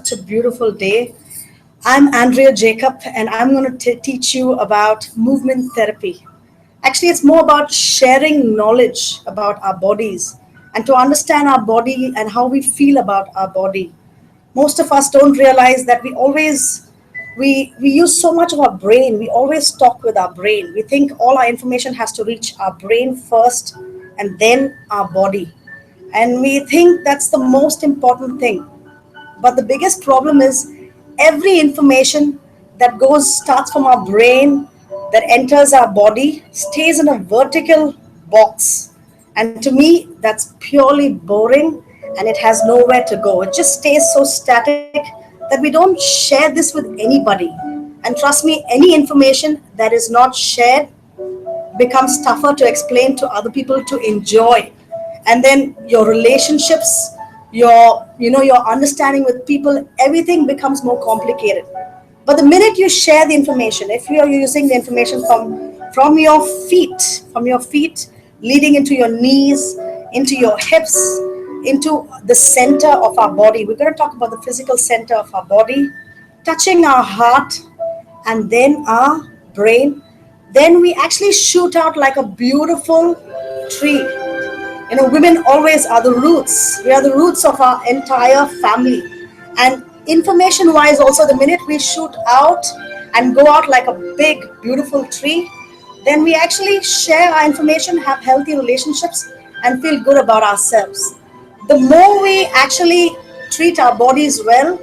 such a beautiful day. I'm Andrea Jacob, and I'm going to teach you about movement therapy. Actually, it's more about sharing knowledge about our bodies and to understand our body and how we feel about our body. Most of us don't realize that we use so much of our brain. We always talk with our brain. We think all our information has to reach our brain first and then our body. And we think that's the most important thing. But the biggest problem is every information that goes starts from our brain, that enters our body, stays in a vertical box. And to me, that's purely boring and it has nowhere to go. It just stays so static that we don't share this with anybody. And trust me, any information that is not shared becomes tougher to explain to other people to enjoy. And then your relationships, your understanding with people, everything becomes more complicated. But the minute you share the information, if you are using the information from your feet leading into your knees, into your hips, into the center of our body, we're going to talk about the physical center of our body, touching our heart and then our brain, then we actually shoot out like a beautiful tree. Women always are the roots. We are the roots of our entire family. And information wise, also, the minute we shoot out and go out like a big, beautiful tree, then we actually share our information, have healthy relationships, and feel good about ourselves. The more we actually treat our bodies well,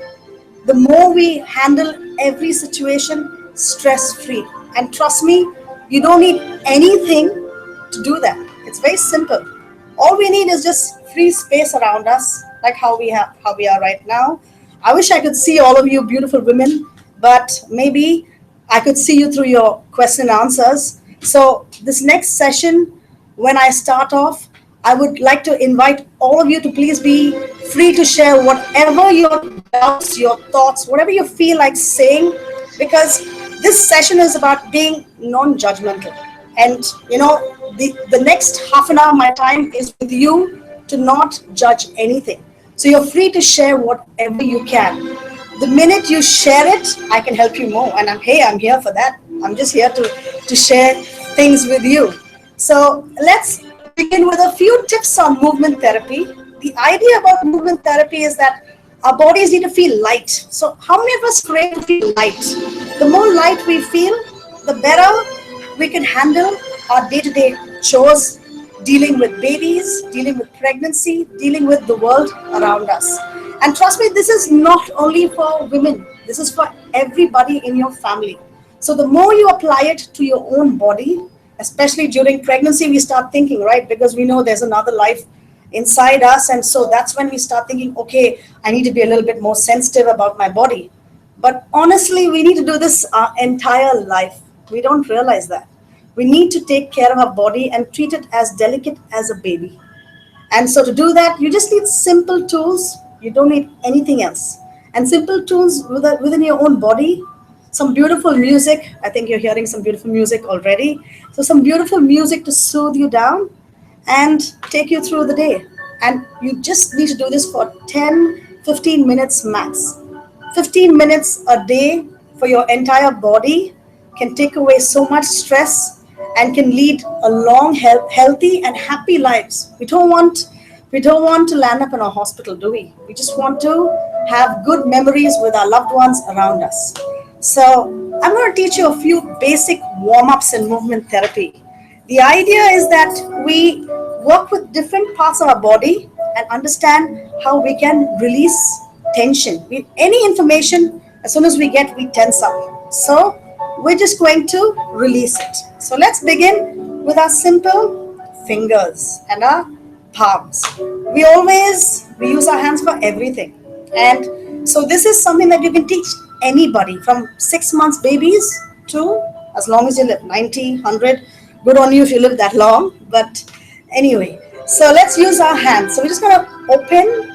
the more we handle every situation stress free. And trust me, you don't need anything to do that. It's very simple. All we need is just free space around us, like how we are right now. I wish I could see all of you beautiful women, but maybe I could see you through your question and answers. So this next session, when I start off, I would like to invite all of you to please be free to share whatever your doubts, your thoughts, whatever you feel like saying, because this session is about being non-judgmental. And the next half an hour of my time is with you to not judge anything. So you're free to share whatever you can. The minute you share it, I can help you more. And I'm here for that. I'm just here to share things with you. So let's begin with a few tips on movement therapy. The idea about movement therapy is that our bodies need to feel light. So how many of us crave to feel light? The more light we feel, the better we can handle our day-to-day chores, dealing with babies, dealing with pregnancy, dealing with the world around us. And trust me, this is not only for women. This is for everybody in your family. So the more you apply it to your own body, especially during pregnancy, we start thinking, right? Because we know there's another life inside us. And so that's when we start thinking, okay, I need to be a little bit more sensitive about my body. But honestly, we need to do this our entire life. We don't realize that. We need to take care of our body and treat it as delicate as a baby. And so to do that, you just need simple tools. You don't need anything else. And simple tools within your own body, some beautiful music. I think you're hearing some beautiful music already. So some beautiful music to soothe you down and take you through the day. And you just need to do this for 10, 15 minutes max. 15 minutes a day for your entire body can take away so much stress and can lead a long, healthy and happy lives. We don't want to land up in a hospital, do we? We just want to have good memories with our loved ones around us. So I'm going to teach you a few basic warm-ups in movement therapy. The idea is that we work with different parts of our body and understand how we can release tension. Any information, as soon as we get, we tense up. So we're just going to release it. So let's begin with our simple fingers and our palms. We use our hands for everything. And so this is something that you can teach anybody from 6 months babies to as long as you live, 90, 100. Good on you if you live that long. But anyway, so let's use our hands. So we're just going to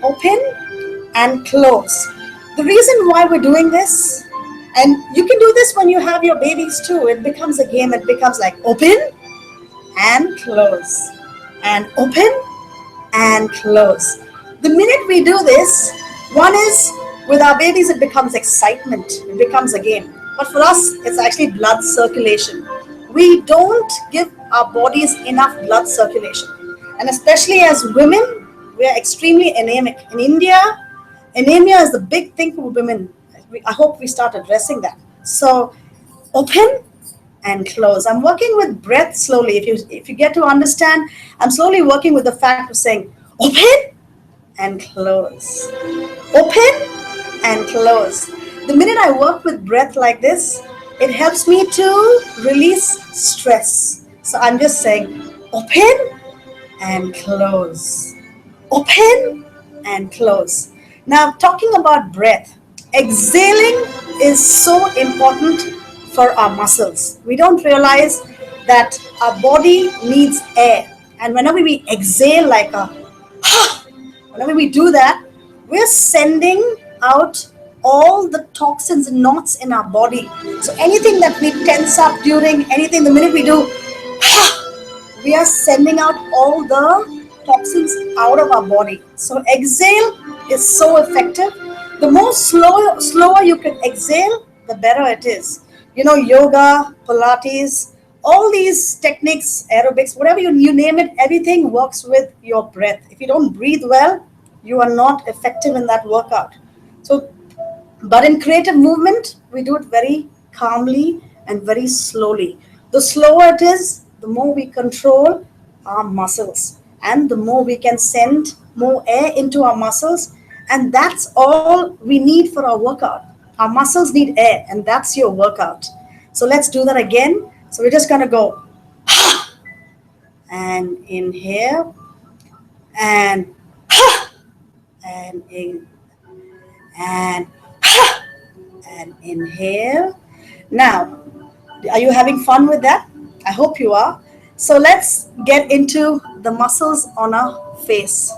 open and close. The reason why we're doing this, and you can do this when you have your babies too, it becomes a game. It becomes like open and close and open and close. The minute we do this, one is With our babies, it becomes excitement, it becomes a game. But for us, it's actually blood circulation. We don't give our bodies enough blood circulation. And especially as women, we are extremely anemic. In India, anemia is the big thing for women. I hope we start addressing that. So, open and close. I'm working with breath slowly. If you get to understand, I'm slowly working with the fact of saying open and close. Open and close. The minute I work with breath like this, it helps me to release stress. So I'm just saying open and close. Open and close. Now, talking about breath, exhaling is so important for our muscles. We don't realize that our body needs air. And whenever we exhale like a whenever we do that, we're sending out all the toxins and knots in our body. So anything that we tense up during anything, the minute we do, we are sending out all the toxins out of our body. So exhale is so effective. The more slower you can exhale, the better it is. Yoga, Pilates, all these techniques, aerobics, whatever you name it, everything works with your breath. If you don't breathe well, you are not effective in that workout. So, but in creative movement, we do it very calmly and very slowly. The slower it is, the more we control our muscles and the more we can send more air into our muscles. And that's all we need for our workout. Our muscles need air, and that's your workout. So let's do that again. So we're just going to go and inhale and in and and inhale. Now, are you having fun with that? I hope you are. So let's get into the muscles on our face.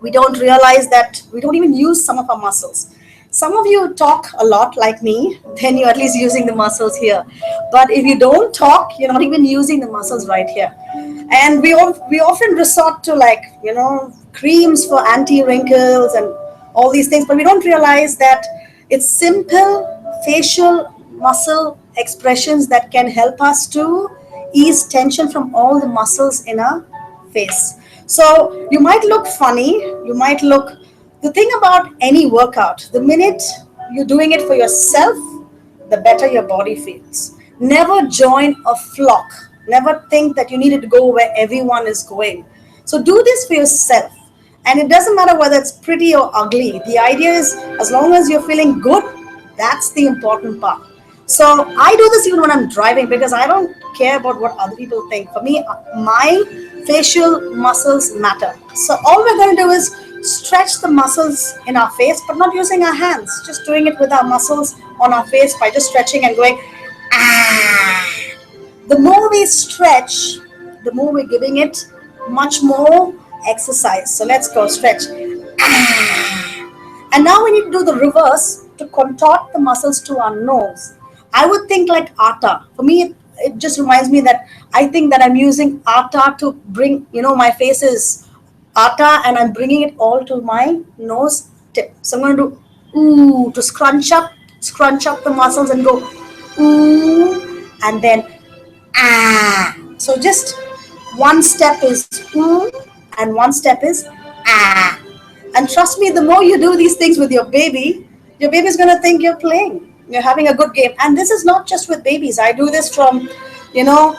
We don't realize that we don't even use some of our muscles. Some of you talk a lot like me, then you're at least using the muscles here. But if you don't talk, you're not even using the muscles right here. And we often resort to creams for anti wrinkles and all these things, but we don't realize that it's simple facial muscle expressions that can help us to ease tension from all the muscles in our face. So you might look funny, you might look. The thing about any workout, the minute you're doing it for yourself, the better your body feels. Never join a flock. Never think that you needed to go where everyone is going. So do this for yourself. And it doesn't matter whether it's pretty or ugly. The idea is, as long as you're feeling good, that's the important part. So I do this even when I'm driving because I don't care about what other people think. For me, my facial muscles matter. So all we're going to do is stretch the muscles in our face, but not using our hands, just doing it with our muscles on our face by just stretching and going, ah. The more we stretch, the more we're giving it much more exercise. So let's go stretch. And now we need to do the reverse to contort the muscles to our nose. I would think like atta. For me, it just reminds me that I think that I'm using atta to bring, my face is atta and I'm bringing it all to my nose tip. So I'm going to do ooh to scrunch up the muscles and go ooh and then ah. So just one step is ooh and one step is ah. And trust me, the more you do these things with your baby's going to think you're playing. You're having a good game. And this is not just with babies. I do this from,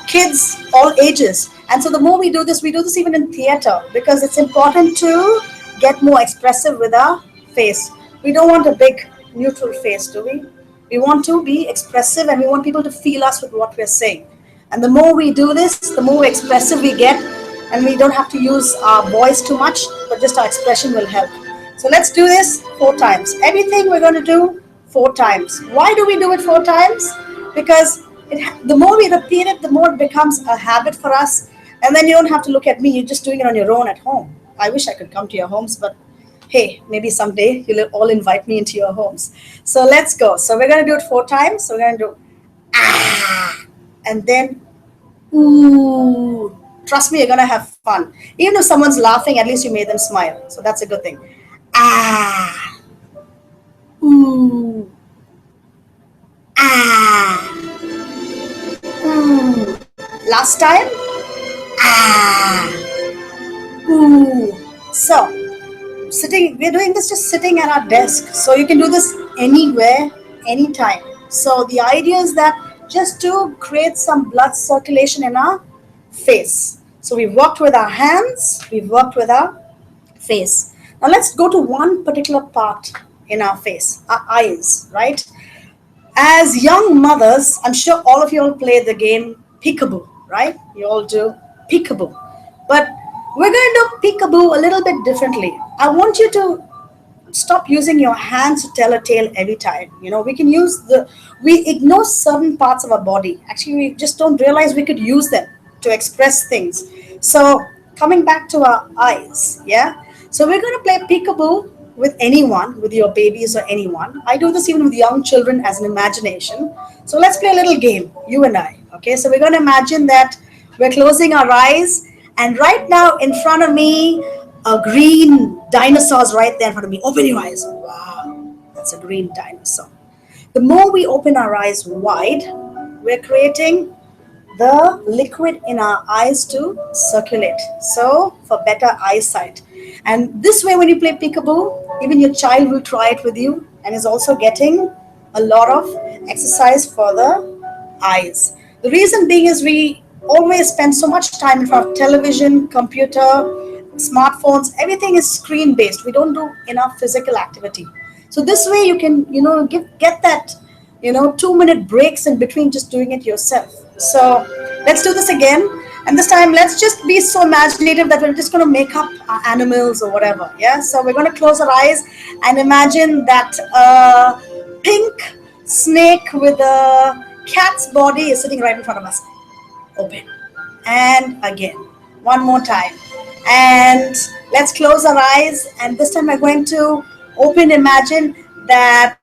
kids, all ages. And so the more we do this even in theater because it's important to get more expressive with our face. We don't want a big neutral face, do we? We want to be expressive and we want people to feel us with what we're saying. And the more we do this, the more expressive we get, and we don't have to use our voice too much, but just our expression will help. So let's do this 4 times. Everything we're going to do 4 times. Why do we do it 4 times? Because the more we repeat it, the more it becomes a habit for us. And then you don't have to look at me. You're just doing it on your own at home. I wish I could come to your homes, but hey, maybe someday you'll all invite me into your homes. So let's go. So we're going to do it 4 times. So we're going to do ah, and then ooh. Trust me, you're going to have fun. Even if someone's laughing, at least you made them smile. So that's a good thing. Ah, Ooh, ah, ooh. Last time, ah, ooh. So, we're doing this just sitting at our desk. So you can do this anywhere, anytime. So the idea is that just to create some blood circulation in our face. So we've worked with our hands, we've worked with our face. Now let's go to one particular part in our face, our eyes, right? As young mothers, I'm sure all of you all play the game peekaboo, right? You all do peekaboo. But we're going to do peekaboo a little bit differently. I want you to stop using your hands to tell a tale every time. We ignore certain parts of our body. Actually, we just don't realize we could use them to express things. So, coming back to our eyes, yeah. So, we're going to play peekaboo with anyone, with your babies or anyone. I do this even with young children as an imagination. So, let's play a little game, you and I. Okay, so we're going to imagine that we're closing our eyes, and right now in front of me, a green dinosaur's right there in front of me. Open your eyes. Wow, that's a green dinosaur. The more we open our eyes wide, we're creating the liquid in our eyes to circulate. So, for better eyesight. And this way, when you play peekaboo, even your child will try it with you and is also getting a lot of exercise for the eyes. The reason being is we always spend so much time in front of television, computer, smartphones, everything is screen based. We don't do enough physical activity. So this way you can, get that, 2 minute breaks in between just doing it yourself. So let's do this again. And this time let's just be so imaginative that we're just going to make up our animals or whatever. Yeah. So we're going to close our eyes and imagine that pink snake with a cat's body is sitting right in front of us. Open. And again. One more time. And let's close our eyes. And this time we're going to imagine that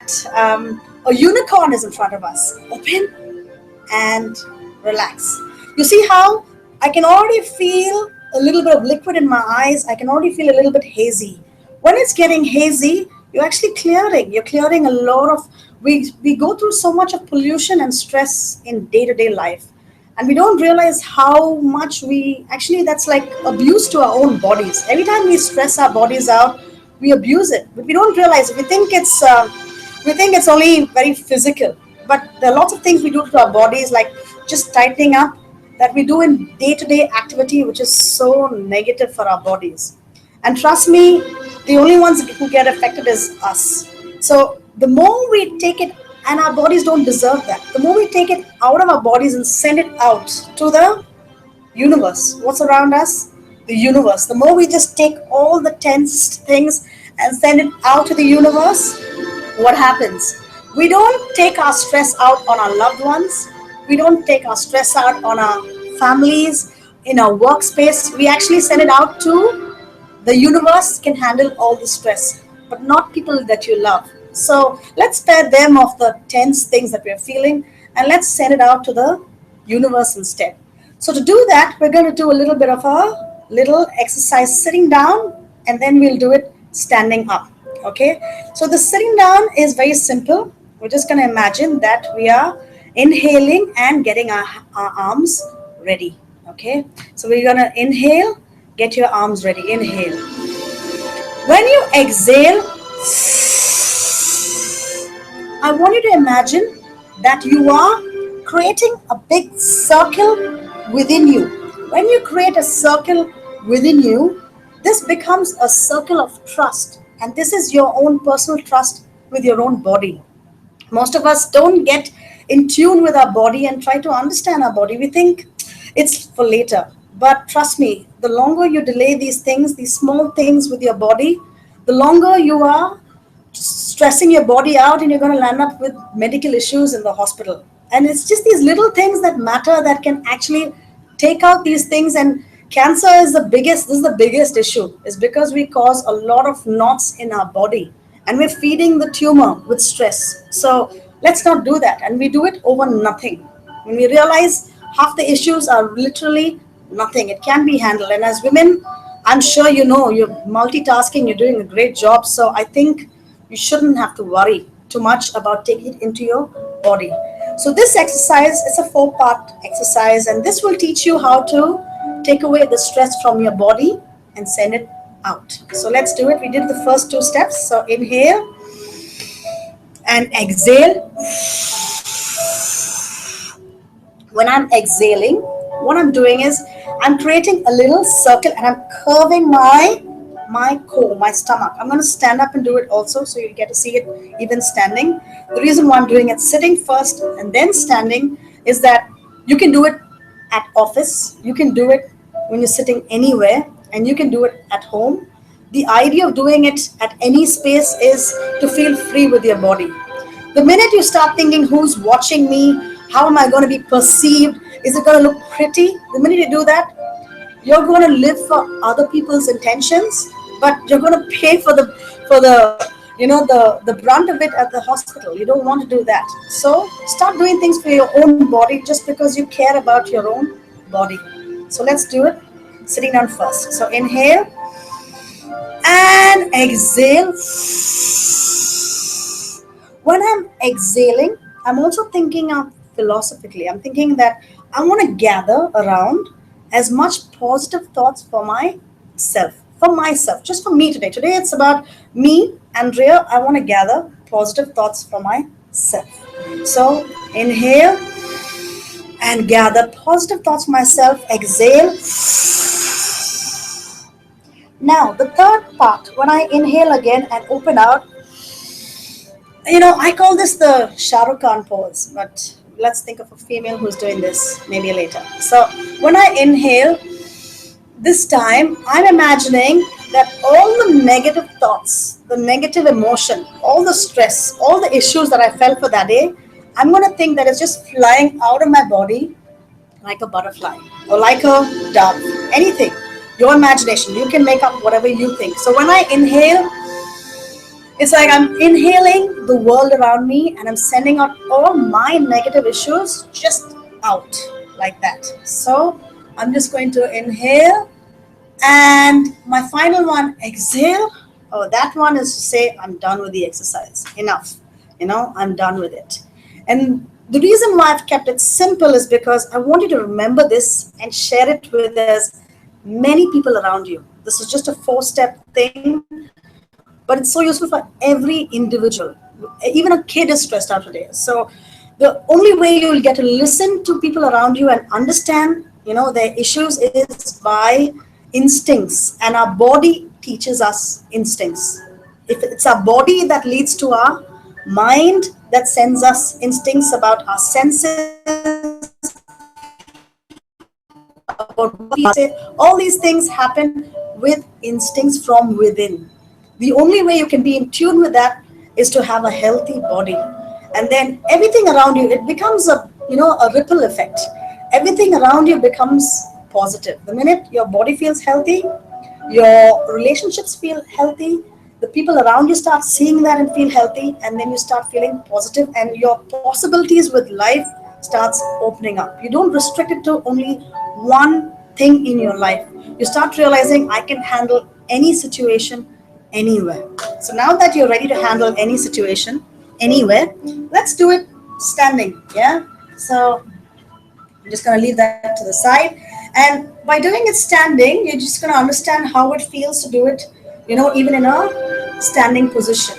a unicorn is in front of us. Open and relax. You see how I can already feel a little bit of liquid in my eyes. I can already feel a little bit hazy. When it's getting hazy, you're actually clearing. You're clearing a lot of. We go through so much of pollution and stress in day-to-day life, and we don't realize how much that's like abuse to our own bodies. Every time we stress our bodies out, we abuse it, but we don't realize it. We think it's only very physical, but there are lots of things we do to our bodies, like just tightening up, that we do in day-to-day activity, which is so negative for our bodies. And trust me, the only ones who get affected is us. So the more we take it, and our bodies don't deserve that, the more we take it out of our bodies and send it out to the universe, what's around us, the universe, the more we just take all the tensed things and send it out to the universe, what happens? We don't take our stress out on our loved ones. We don't take our stress out on our families, in our workspace. We actually send it out to the universe. Can handle all the stress, but not people that you love. So let's spare them of the tense things that we're feeling, and let's send it out to the universe instead. So to do that, we're going to do a little bit of a little exercise sitting down, and then we'll do it standing up. Okay, so the sitting down is very simple. We're just going to imagine that we are inhaling and getting our arms ready. Okay, so we're going to inhale, get your arms ready. Inhale. When you exhale, I want you to imagine that you are creating a big circle within you. When you create a circle within you, this becomes a circle of trust, and this is your own personal trust with your own body. Most of us don't get in tune with our body and try to understand our body. We think it's for later. But trust me, the longer you delay these things, these small things with your body, the longer you are stressing your body out, and you're going to land up with medical issues in the hospital. And it's just these little things that matter, that can actually take out these things. And cancer is the biggest issue, is because we cause a lot of knots in our body, and we're feeding the tumor with stress. So let's not do that, and we do it over nothing. When we realize half the issues are literally nothing, it can be handled. And as women, I'm sure you're multitasking, you're doing a great job. So I think you shouldn't have to worry. too much about taking it into your body. So this exercise is a 4-part exercise, and this will teach you how to take away the stress from your body and send it out. So let's do it. We did the first 2 steps. So inhale and exhale. When I'm exhaling, what I'm doing is I'm creating a little circle and I'm curving my core, my stomach. I'm going to stand up and do it also, so you get to see it even standing. The reason why I'm doing it sitting first and then standing is that you can do it at office, you can do it when you're sitting anywhere, and you can do it at home. The idea of doing it at any space is to feel free with your body. The minute you start thinking, who's watching me? How am I going to be perceived? Is it going to look pretty? The minute you do that, you're going to live for other people's intentions, but you're going to pay for the brunt of it at the hospital. You don't want to do that. So start doing things for your own body just because you care about your own body. So let's do it sitting down first. So inhale and exhale. When I'm exhaling, I'm also thinking of philosophically. I'm thinking that I want to gather around as much positive thoughts for myself, just for me today. Today it's about me, Andrea. I want to gather positive thoughts for myself. So inhale and gather positive thoughts for myself. Exhale. Now, the third part, when I inhale again and open out, I call this the Shah Rukh Khan pose, but let's think of a female who's doing this maybe later. So when I inhale, this time I'm imagining that all the negative thoughts, the negative emotion, all the stress, all the issues that I felt for that day, I'm going to think that it's just flying out of my body like a butterfly or like a dove, anything. Your imagination, you can make up whatever you think. So when I inhale, it's like I'm inhaling the world around me and I'm sending out all my negative issues just out like that. So I'm just going to inhale, and my final one, exhale. Oh, that one is to say I'm done with the exercise. Enough. I'm done with it. And the reason why I've kept it simple is because I want you to remember this and share it with as many people around you. This is just a 4-step thing, but it's so useful for every individual. Even a kid is stressed out today. So the only way you will get to listen to people around you and understand, their issues is by instincts, and our body teaches us instincts. If it's our body that leads to our mind, that sends us instincts about our senses, about what we say, all these things happen with instincts from within. The only way you can be in tune with that is to have a healthy body, and then everything around you, it becomes a ripple effect. Everything around you becomes positive. The minute your body feels healthy, your relationships feel healthy, the people around you start seeing that and feel healthy, and then you start feeling positive, and your possibilities with life starts opening up. You don't restrict it to only one thing in your life. You start realizing I can handle any situation anywhere. So now that you're ready to handle any situation anywhere, let's do it standing. Yeah. So I'm just going to leave that to the side. And by doing it standing, you're just going to understand how it feels to do it, even in a standing position.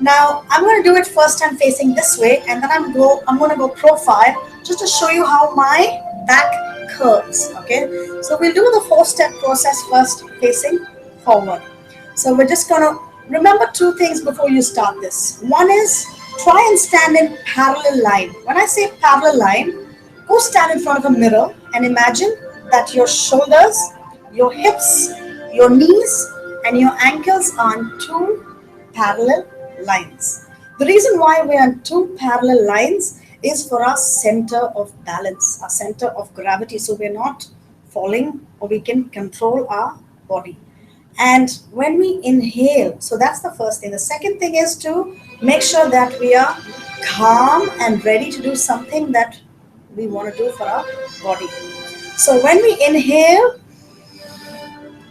Now, I'm going to do it first time facing this way, and then I'm going to go profile just to show you how my back curves. Okay. So we'll do the 4-step process first, facing forward. So we're just going to remember 2 things before you start this. One is try and stand in parallel line. When I say parallel line, go stand in front of a mirror and imagine that your shoulders, your hips, your knees, and your ankles are on 2 parallel lines. The reason why we're on 2 parallel lines is for our center of balance, our center of gravity. So we're not falling, or we can control our body. And when we inhale, so that's the first thing. The second thing is to make sure that we are calm and ready to do something that we want to do for our body. So when we inhale,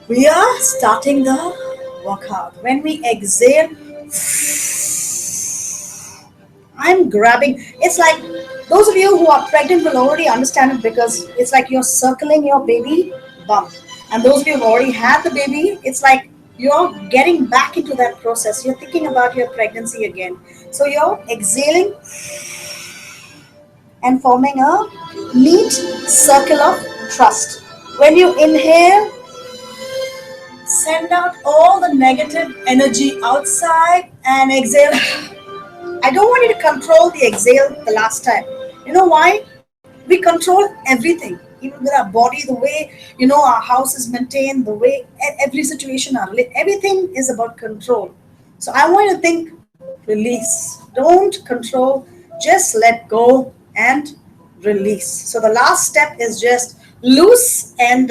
we are starting the workout. When we exhale, I'm grabbing. It's like those of you who are pregnant will already understand it because it's like you're circling your baby bump. And those of you who already had the baby, it's like you're getting back into that process. You're thinking about your pregnancy again. So you're exhaling and forming a neat circle of trust. When you inhale, send out all the negative energy outside and exhale. I don't want you to control the exhale the last time. You know why? We control everything, even with our body, the way our house is maintained, the way every situation, everything is about control. So I want you to think release. Don't control, just let go and release. So the last step is just loose and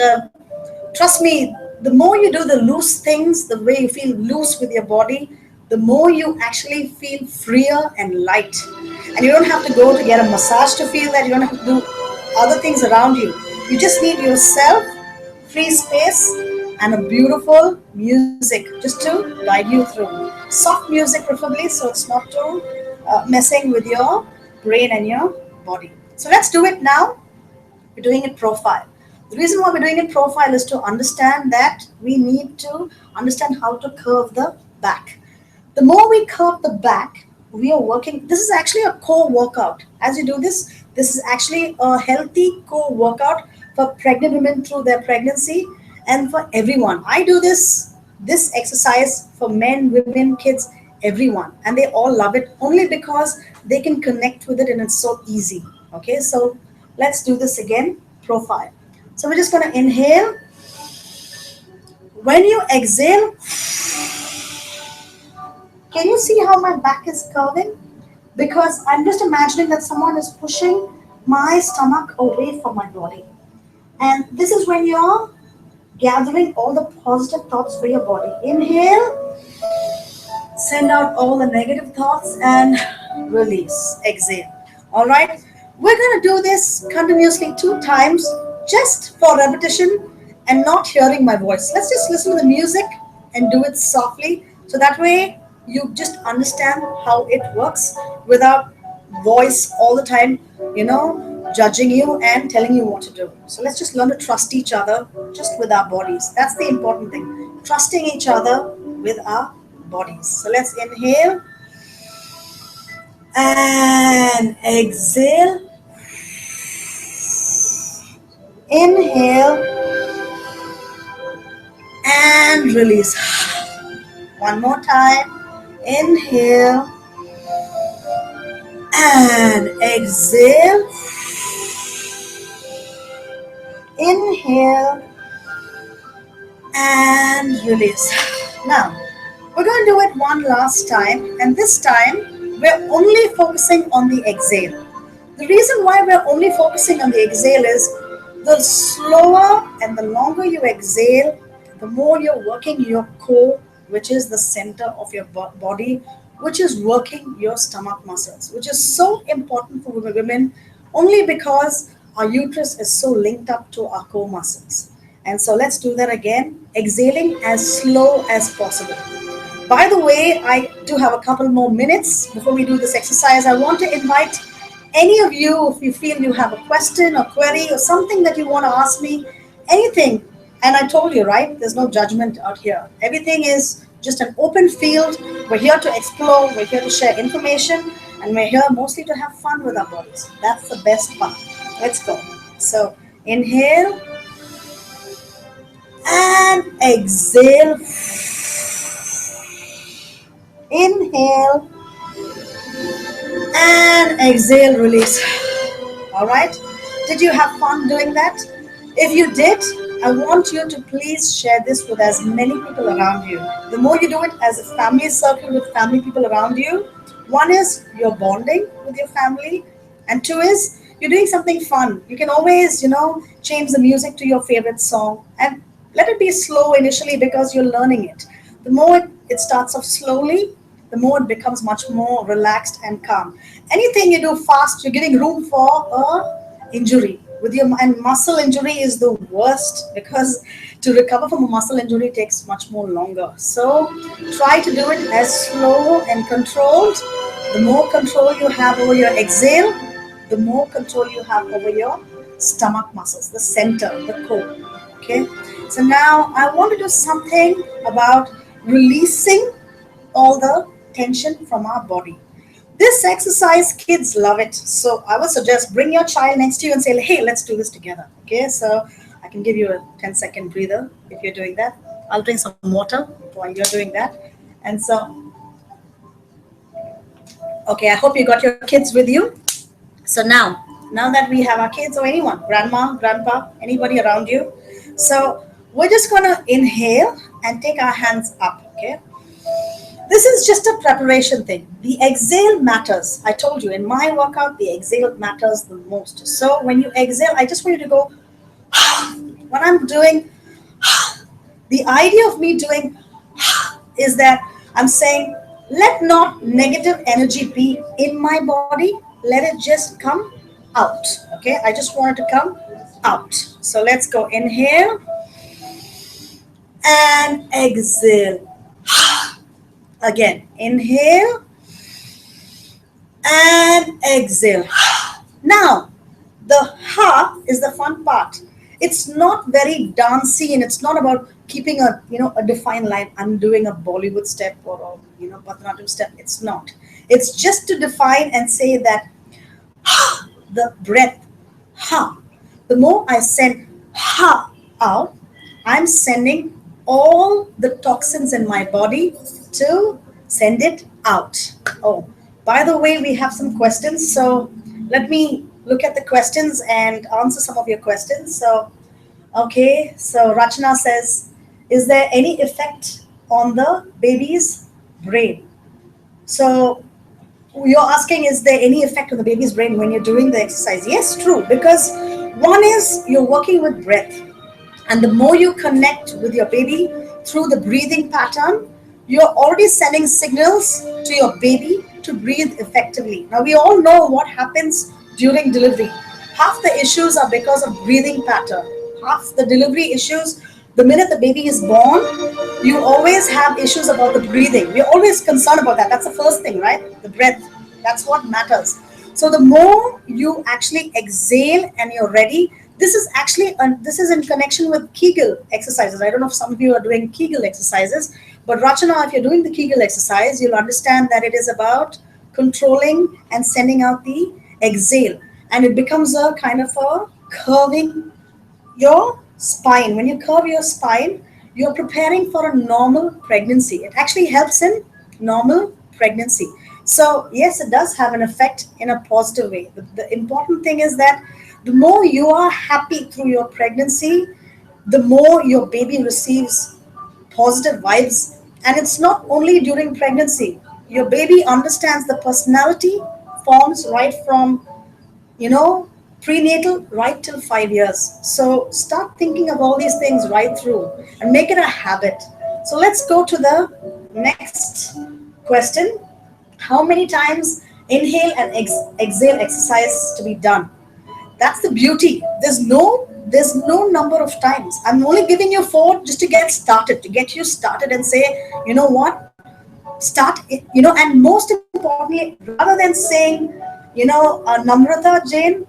trust me, the more you do the loose things, the way you feel loose with your body, the more you actually feel freer and light. And you don't have to go to get a massage to feel that. You don't have to do other things around you. You just need yourself, free space, and a beautiful music just to guide you through. Soft music, preferably, so it's not too messing with your brain and your body. So let's do it now. We're doing it profile. The reason why we're doing it profile is to understand that we need to understand how to curve the back. The more we curve the back, we are working. This is actually a core workout. As you do this, this is actually a healthy core workout for pregnant women through their pregnancy and for everyone. I do this exercise for men, women, kids, everyone, and they all love it only because they can connect with it and it's so easy. Okay, so let's do this again. Profile. So we're just going to inhale. When you exhale, can you see how my back is curving? Because I'm just imagining that someone is pushing my stomach away from my body. And this is when you're gathering all the positive thoughts for your body. Inhale, send out all the negative thoughts and release. Exhale. All right. We're going to do this continuously 2 times just for repetition and not hearing my voice. Let's just listen to the music and do it softly. So that way you just understand how it works without voice all the time, judging you and telling you what to do. So let's just learn to trust each other just with our bodies. That's the important thing. Trusting each other with our bodies. So let's inhale and exhale. Inhale and release. One more time. Inhale and exhale. Inhale and release. Now, we're going to do it one last time, and this time we're only focusing on the exhale. The reason why we're only focusing on the exhale is the slower and the longer you exhale, the more you're working your core, which is the center of your body, which is working your stomach muscles, which is so important for women only because our uterus is so linked up to our core muscles. And so let's do that again, exhaling as slow as possible. By the way, I do have a couple more minutes before we do this exercise. I want to invite any of you, if you feel you have a question or query or something that you want to ask me, anything. And I told you, right? There's no judgment out here. Everything is just an open field. We're here to explore, we're here to share information, and we're here mostly to have fun with our bodies. That's the best part. Let's go. So inhale and exhale. Inhale and exhale, release. All right. Did you have fun doing that? If you did, I want you to please share this with as many people around you. The more you do it as a family circle with family people around you, one is you're bonding with your family, and two is you're doing something fun. You can always, change the music to your favorite song and let it be slow initially because you're learning it. The more it starts off slowly, the more it becomes much more relaxed and calm. Anything you do fast, you're giving room for a injury. With your and muscle injury is the worst because to recover from a muscle injury takes much more longer. So try to do it as slow and controlled The more control you have over your exhale, the more control you have over your stomach muscles, the center, the core. Okay. So now I want to do something about releasing all the tension from our body. This exercise, kids love it. So I would suggest bring your child next to you and say, hey, let's do this together. Okay, so I can give you a 10-second breather if you're doing that. I'll drink some water while you're doing that. And so, okay, I hope you got your kids with you. So now that we have our kids or anyone, grandma, grandpa, anybody around you, so we're just gonna inhale and take our hands up. Okay, this is just a preparation thing. The exhale matters. I told you in my workout, the exhale matters the most. So when you exhale, I just want you to go. When I'm doing, the idea of me doing is that I'm saying, let not negative energy be in my body. Let it just come out. Okay, I just want it to come out. So let's go. Inhale and exhale. Again, inhale and exhale. Now, the ha is the fun part. It's not very dancey, and it's not about keeping a defined line. I'm doing a Bollywood step or Bharatanatyam step. It's not. It's just to define and say that the breath, ha. The more I send ha out, I'm sending all the toxins in my body to send it out. Oh, by the way, we have some questions. So let me look at the questions and answer some of your questions. So, okay, so Rachana says, is there any effect on the baby's brain? So you're asking, is there any effect on the baby's brain when you're doing the exercise? Yes, true, because one is you're working with breath, and the more you connect with your baby through the breathing pattern, you're already sending signals to your baby to breathe effectively. Now, we all know what happens during delivery. Half the issues are because of breathing pattern. Half the delivery issues, the minute the baby is born, you always have issues about the breathing. We're always concerned about that. That's the first thing, right? The breath. That's what matters. So the more you actually exhale and you're ready, this is in connection with Kegel exercises. I don't know if some of you are doing Kegel exercises, but Rachana, if you're doing the Kegel exercise, you'll understand that it is about controlling and sending out the exhale, and it becomes a kind of a curving your spine. When you curve your spine, you're preparing for a normal pregnancy. It actually helps in normal pregnancy. So yes, it does have an effect in a positive way. The important thing is that the more you are happy through your pregnancy, the more your baby receives positive vibes. And it's not only during pregnancy. Your baby understands the personality forms right from you know, prenatal right till 5 years. So start thinking of all these things right through and make it a habit. So let's go to the next question. How many times inhale and exhale exercise to be done? That's the beauty. There's no number of times. I'm only giving you four just to get started, to get you started and say, you know what, start it, and most importantly, rather than saying, Namrata Jain,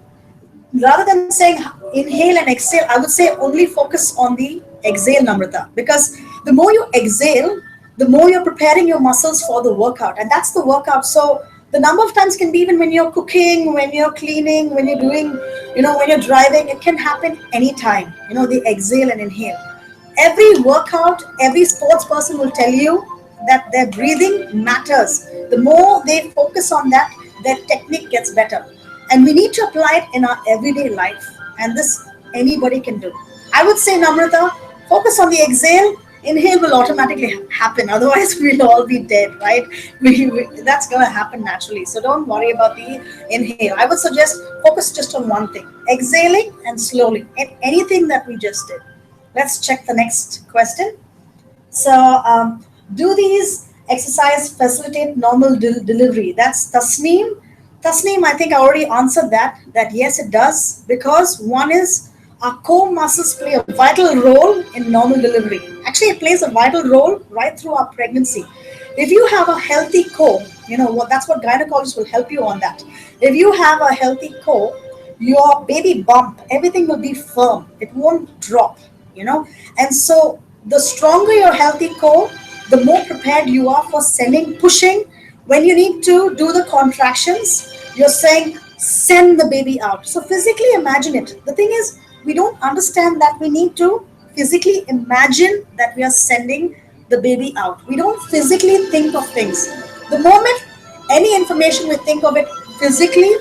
rather than saying inhale and exhale, I would say only focus on the exhale, Namrata, because the more you exhale, the more you're preparing your muscles for the workout, and that's the workout. So the number of times can be even when you're cooking, when you're cleaning, when you're doing, when you're driving. It can happen anytime. The exhale and inhale. Every workout, every sports person will tell you that their breathing matters. The more they focus on that, their technique gets better. And we need to apply it in our everyday life. And this anybody can do. I would say, Namrata, focus on the exhale. Inhale will automatically happen. Otherwise, we'll all be dead, right? That's going to happen naturally. So don't worry about the inhale. I would suggest focus just on one thing, exhaling and slowly. And anything that we just did. Let's check the next question. So, do these exercise facilitate normal delivery? That's Tasneem. Tasneem, I think I already answered that. That yes, it does, because one is our core muscles play a vital role in normal delivery. Actually, it plays a vital role right through our pregnancy. If you have a healthy core, you know what, that's what gynecologists will help you on that. If you have a healthy core, your baby bump, everything will be firm, it won't drop, you know. And so the stronger your healthy core, the more prepared you are for sending, pushing. When you need to do the contractions, you're saying send the baby out. So physically imagine it. The thing is, we don't understand that we need to physically imagine that we are sending the baby out. We don't physically think of things. The moment any information we think of it physically,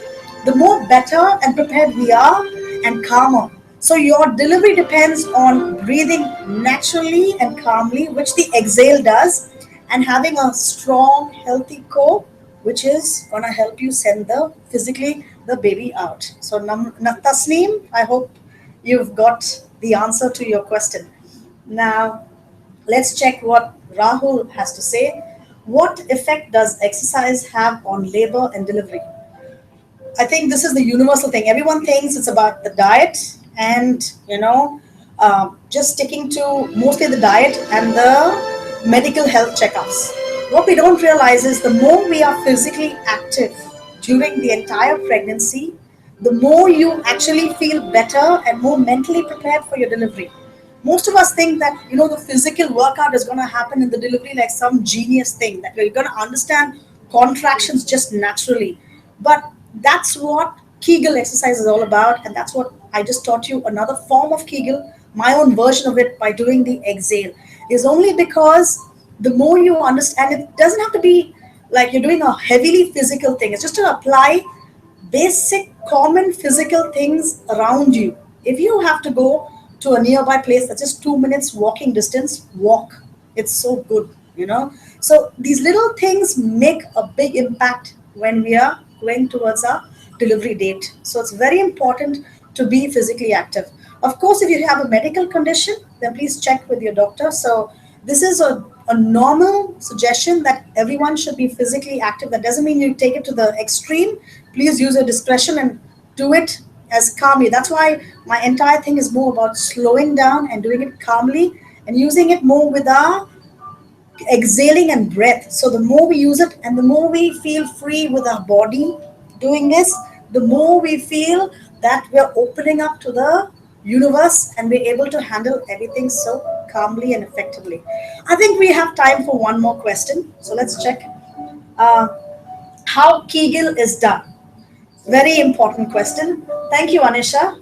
the more better and prepared we are and calmer. So your delivery depends on breathing naturally and calmly, which the exhale does, and having a strong, healthy core, which is gonna help you send the physically the baby out. So Tasneem, I hope you've got the answer to your question. Now, let's check what Rahul has to say. What effect does exercise have on labor and delivery? I think this is the universal thing. Everyone thinks it's about the diet and, just sticking to mostly the diet and the medical health checkups. What we don't realize is the more we are physically active during the entire pregnancy, the more you actually feel better and more mentally prepared for your delivery. Most of us think that, the physical workout is going to happen in the delivery like some genius thing, that we're going to understand contractions just naturally. But that's what Kegel exercise is all about, and that's what I just taught you, another form of Kegel, my own version of it, by doing the exhale. Is only because the more you understand, it doesn't have to be like you're doing a heavily physical thing. It's just to apply basic common physical things around you. If you have to go to a nearby place that's just 2 minutes walking distance, walk. It's so good. So these little things make a big impact when we are going towards our delivery date. So it's very important to be physically active. Of course, if you have a medical condition, then please check with your doctor. So this is a normal suggestion that everyone should be physically active. That doesn't mean you take it to the extreme. Please use your discretion and do it as calmly. That's why my entire thing is more about slowing down and doing it calmly and using it more with our exhaling and breath. So the more we use it and the more we feel free with our body doing this, the more we feel that we're opening up to the universe and we're able to handle everything so calmly and effectively. I think we have time for one more question. So let's check uh, how Kegel is done. Very important question. Thank you, Anisha.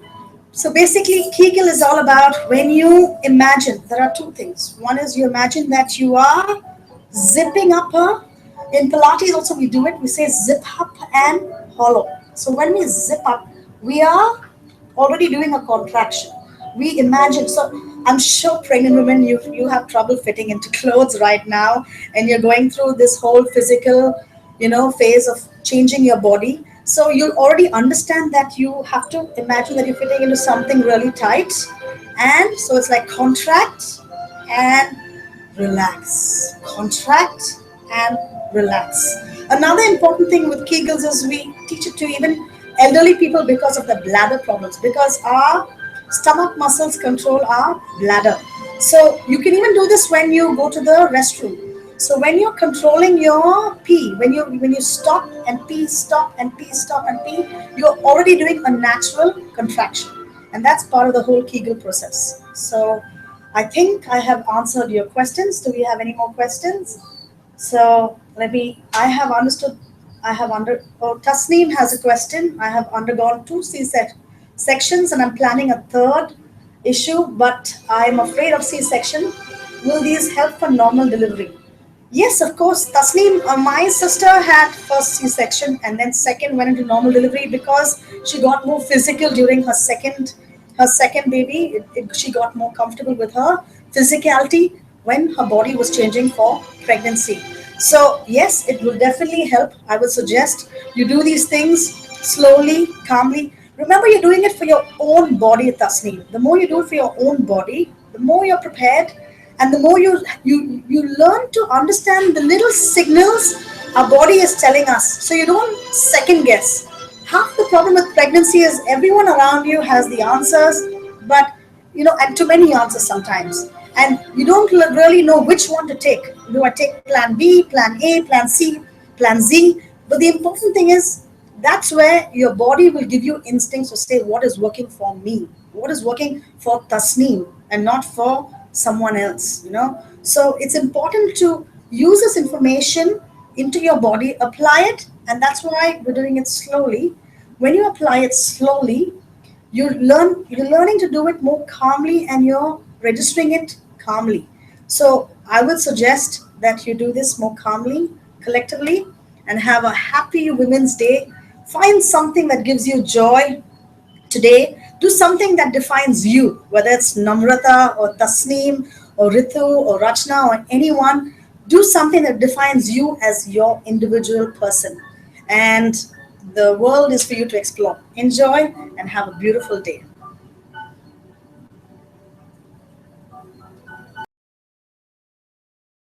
So basically, Kegel is all about when you imagine. There are two things. One is you imagine that you are zipping up a. In Pilates, also we do it. We say zip up and hollow. So when we zip up, we are already doing a contraction. We imagine. So I'm sure pregnant women, you have trouble fitting into clothes right now, and you're going through this whole physical, phase of changing your body. So you already understand that you have to imagine that you're fitting into something really tight, and so it's like contract and relax, contract and relax. Another important thing with Kegels is we teach it to even elderly people because of the bladder problems, because our stomach muscles control our bladder. So you can even do this when you go to the restroom. So when you're controlling your pee, when you stop and pee, stop and pee, stop and pee, you're already doing a natural contraction, and that's part of the whole Kegel process. So I think I have answered your questions. Do we have any more questions? So I have understood, Tasneem has a question. I have undergone two sections and I'm planning a third issue, but I'm afraid of C-section. Will these help for normal delivery? Yes, of course. Tasneem, my sister had first C-section and then second went into normal delivery because she got more physical during her second baby. She got more comfortable with her physicality when her body was changing for pregnancy. So yes, it will definitely help. I would suggest you do these things slowly, calmly. Remember, you're doing it for your own body, Tasneem. The more you do for your own body, the more you're prepared, and the more you learn to understand the little signals our body is telling us. So you don't second guess. Half the problem with pregnancy is everyone around you has the answers, but and too many answers sometimes, and you don't really know which one to take. Do I take plan B, plan A, plan C, plan Z? But the important thing is that's where your body will give you instincts to say what is working for me, what is working for Tasneem and not for someone else, you know. So it's important to use this information into your body, apply it, and that's why we're doing it slowly. When you apply it slowly, you're learning to do it more calmly and you're registering it calmly. So I would suggest that you do this more calmly, collectively, and have a happy Women's Day. Find something that gives you joy today. Do something that defines you, whether it's Namrata or Tasneem or Ritu or Rachna or anyone. Do something that defines you as your individual person. And the world is for you to explore. Enjoy and have a beautiful day.